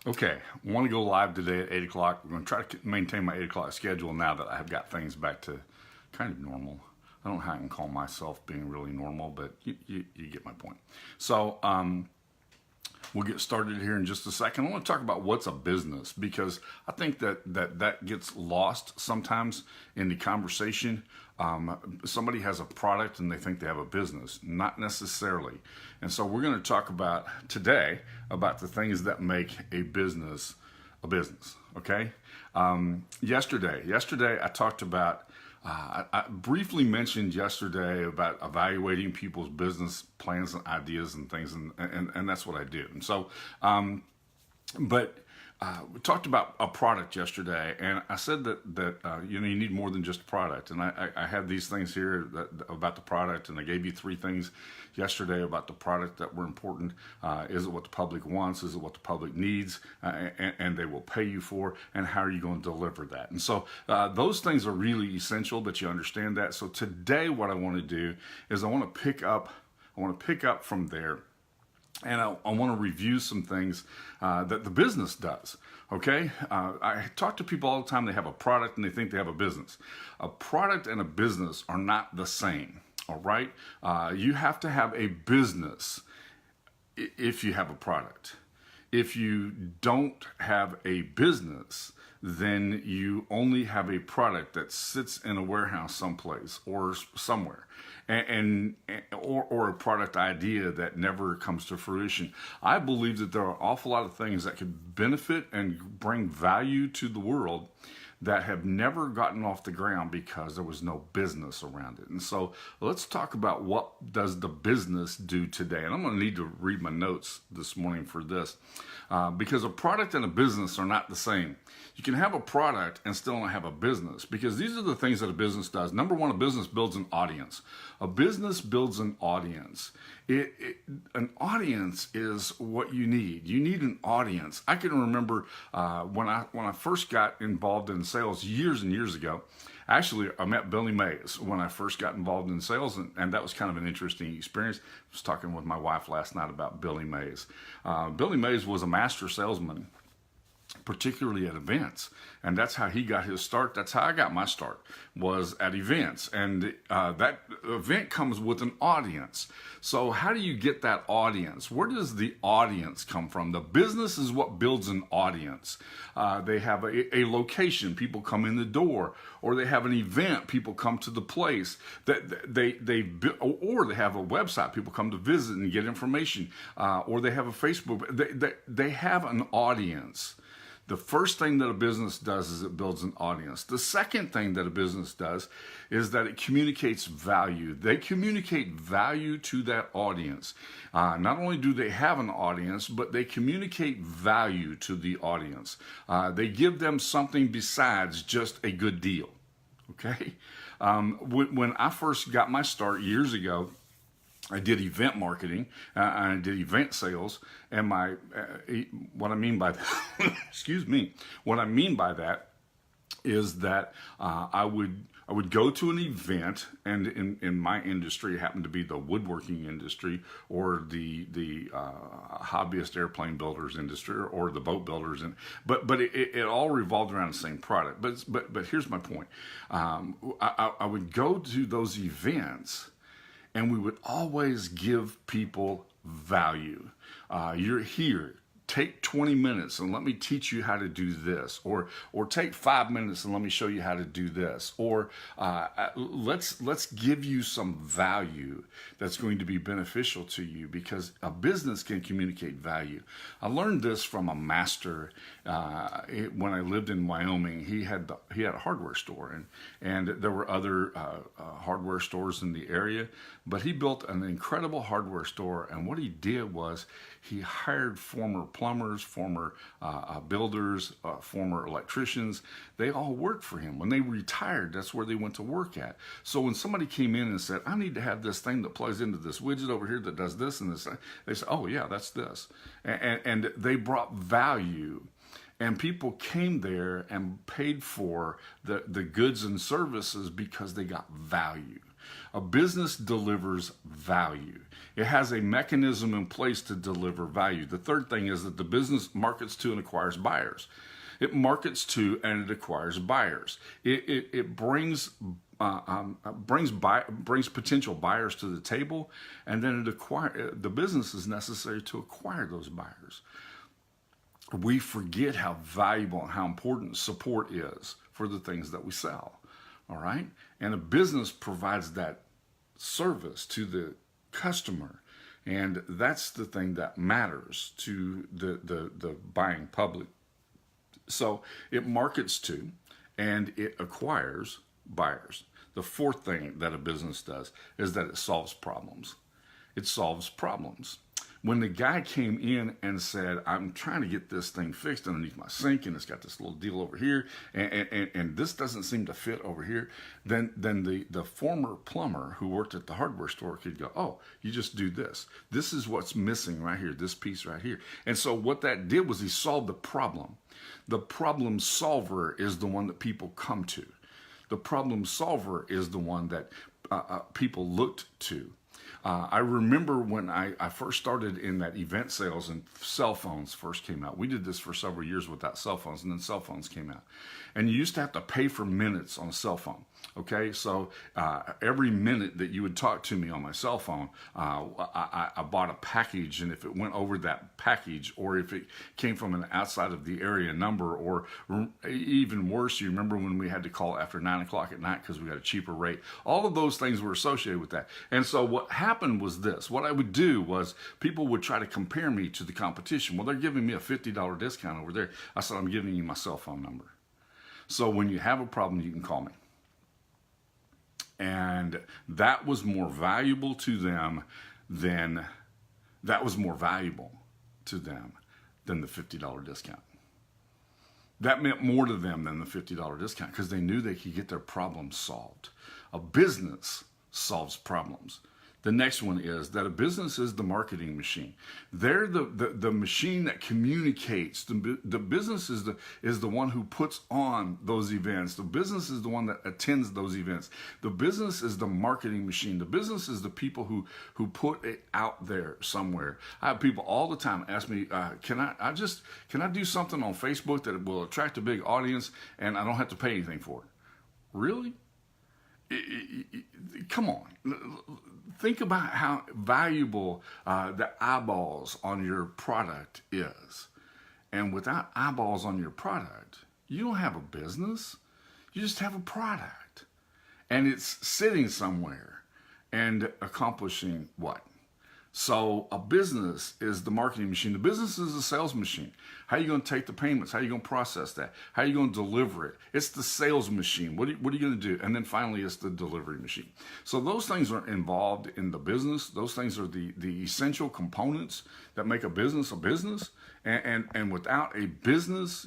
Okay, I want to go live today at 8 o'clock. We're going to try to maintain my 8 o'clock schedule now that I've got things back to kind of normal. I don't know how I can call myself being really normal, but you get my point. So, we'll get started here in just a second. I want to talk about what's a business because I think that gets lost sometimes in the conversation. Somebody has a product and they think they have a business, not necessarily. And so we're going to talk about today about the things that make a business a business. Okay. Yesterday I talked about. I briefly mentioned yesterday about evaluating people's business plans and ideas and things, and that's what I do. And so, but we talked about a product yesterday, and I said that you need more than just a product. And I have these things here about the product, and I gave you three things yesterday about the product that were important. Is it what the public wants? Is it what the public needs? And they will pay you for? And how are you going to deliver that? And so those things are really essential that you understand that. So today, what I want to do is I want to pick up from there. And I want to review some things that the business does. Okay, I talk to people all the time. They have a product and they think they have a business. A product and a business are not the same. All right, you have to have a business if you have a product. If you don't have a business, then you only have a product that sits in a warehouse someplace or somewhere, or a product idea that never comes to fruition. I believe that there are an awful lot of things that could benefit and bring value to the world that have never gotten off the ground because there was no business around it. And so let's talk about what does the business do today. And I'm going to need to read my notes this morning for this because a product and a business are not the same. You can have a product and still not have a business because these are the things that a business does. Number one, a business builds an audience. A business builds an audience. An audience is what you need. You need an audience. I can remember when I first got involved in sales years and years ago. Actually, I met Billy Mays when I first got involved in sales, and that was kind of an interesting experience. I was talking with my wife last night about Billy Mays. Billy Mays was a master salesman, particularly at events, and that's how he got his start. That's how I got my start, was at events, and that event comes with an audience. So how do you get that audience? Where does the audience come from? The business is what builds an audience. They have a location, people come in the door, or they have an event, people come to the place. That or they have a website, people come to visit and get information, or they have a Facebook. They have an audience. The first thing that a business does is it builds an audience. The second thing that a business does is that it communicates value. They communicate value to that audience. Not only do they have an audience, but they communicate value to the audience. They give them something besides just a good deal. Okay? When I first got my start years ago, I did event marketing, I did event sales, and what I mean by that, excuse me, what I mean by that is that I would go to an event, and in my industry, it happened to be the woodworking industry, or the hobbyist airplane builders industry, or the boat builders, but it all revolved around the same product. But here's my point: I would go to those events, and we would always give people value. You're here. Take 20 minutes and let me teach you how to do this, or take 5 minutes and let me show you how to do this, or let's give you some value that's going to be beneficial to you, because a business can communicate value. I learned this from a master when I lived in Wyoming. He had a hardware store, and there were other hardware stores in the area, but he built an incredible hardware store. And what he did was he hired former plumbers, former builders, former electricians. They all worked for him. When they retired, that's where they went to work at. So when somebody came in and said, I need to have this thing that plugs into this widget over here that does this and this, they said, oh yeah, that's this. And they brought value. And people came there and paid for the goods and services because they got value. A business delivers value. It has a mechanism in place to deliver value. The third thing is that the business markets to and acquires buyers. It markets to and it acquires buyers. It brings potential buyers to the table, and then the business is necessary to acquire those buyers. We forget how valuable and how important support is for the things that we sell. All right? And a business provides that service to the customer. And that's the thing that matters to the buying public. So it markets to and it acquires buyers. The fourth thing that a business does is that it solves problems. It solves problems. When the guy came in and said, I'm trying to get this thing fixed underneath my sink, and it's got this little deal over here, and this doesn't seem to fit over here, then the former plumber who worked at the hardware store could go, oh, you just do this. This is what's missing right here, this piece right here. And so what that did was he solved the problem. The problem solver is the one that people come to. The problem solver is the one that people looked to. I remember when I first started in that event sales and cell phones first came out. We did this for several years without cell phones, and then cell phones came out. And you used to have to pay for minutes on a cell phone. Okay, so every minute that you would talk to me on my cell phone, I bought a package, and if it went over that package, or if it came from an outside of the area number, or even worse, you remember when we had to call after 9 o'clock at night because we got a cheaper rate. All of those things were associated with that. And so what happened was this. What I would do was people would try to compare me to the competition. Well, they're giving me a $50 discount over there. I said, I'm giving you my cell phone number. So when you have a problem, you can call me. And that was more valuable to them than the $50 discount. That meant more to them than the $50 discount because they knew they could get their problem solved. A business solves problems. The next one is that a business is the marketing machine. They're the machine that communicates. The business is the one who puts on those events. The business is the one that attends those events. The business is the marketing machine. The business is the people who put it out there somewhere. I have people all the time ask me, can I do something on Facebook that will attract a big audience and I don't have to pay anything for it? Really? Come on. Think about how valuable the eyeballs on your product is. And without eyeballs on your product, you don't have a business. You just have a product. And it's sitting somewhere and accomplishing what? So a business is the marketing machine. The business is the sales machine. How are you going to take the payments? How are you going to process that? How are you going to deliver it? It's the sales machine. What are you going to do? And then finally, it's the delivery machine. So those things are involved in the business. Those things are the essential components that make a business a business. And without a business,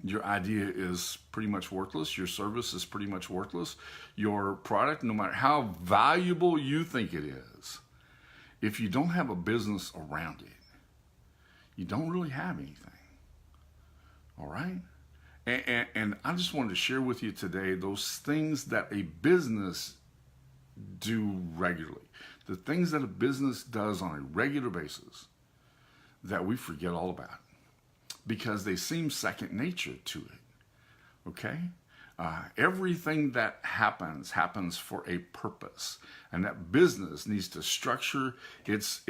your idea is pretty much worthless. Your service is pretty much worthless. Your product, no matter how valuable you think it is, if you don't have a business around it, you don't really have anything. All right? And I just wanted to share with you today those things that a business do regularly. The things that a business does on a regular basis that we forget all about, because they seem second nature to it, okay? Everything that happens for a purpose, and that business needs to structure its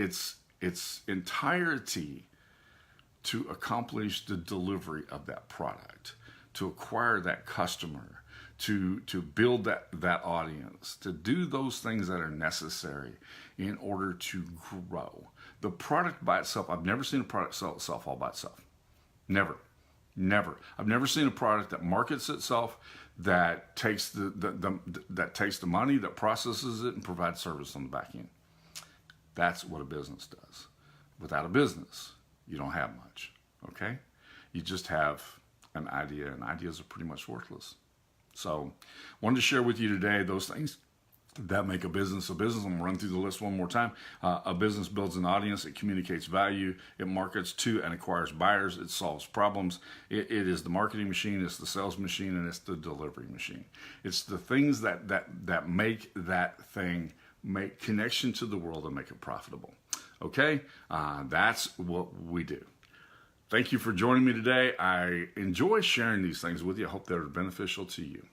entirety to accomplish the delivery of that product, to acquire that customer, to build that audience, to do those things that are necessary in order to grow. The product by itself, I've never seen a product sell itself all by itself. Never. I've never seen a product that markets itself, that takes that takes the money, that processes it, and provides service on the back end. That's what a business does. Without a business, you don't have much. Okay? You just have an idea, and ideas are pretty much worthless. So, wanted to share with you today those things that make a business a business. I'm going to run through the list one more time. A business builds an audience, it communicates value, it markets to and acquires buyers, it solves problems. It is the marketing machine, it's the sales machine, and it's the delivery machine. It's the things that make that thing make connection to the world and make it profitable. Okay, that's what we do. Thank you for joining me today. I enjoy sharing these things with you. I hope they're beneficial to you.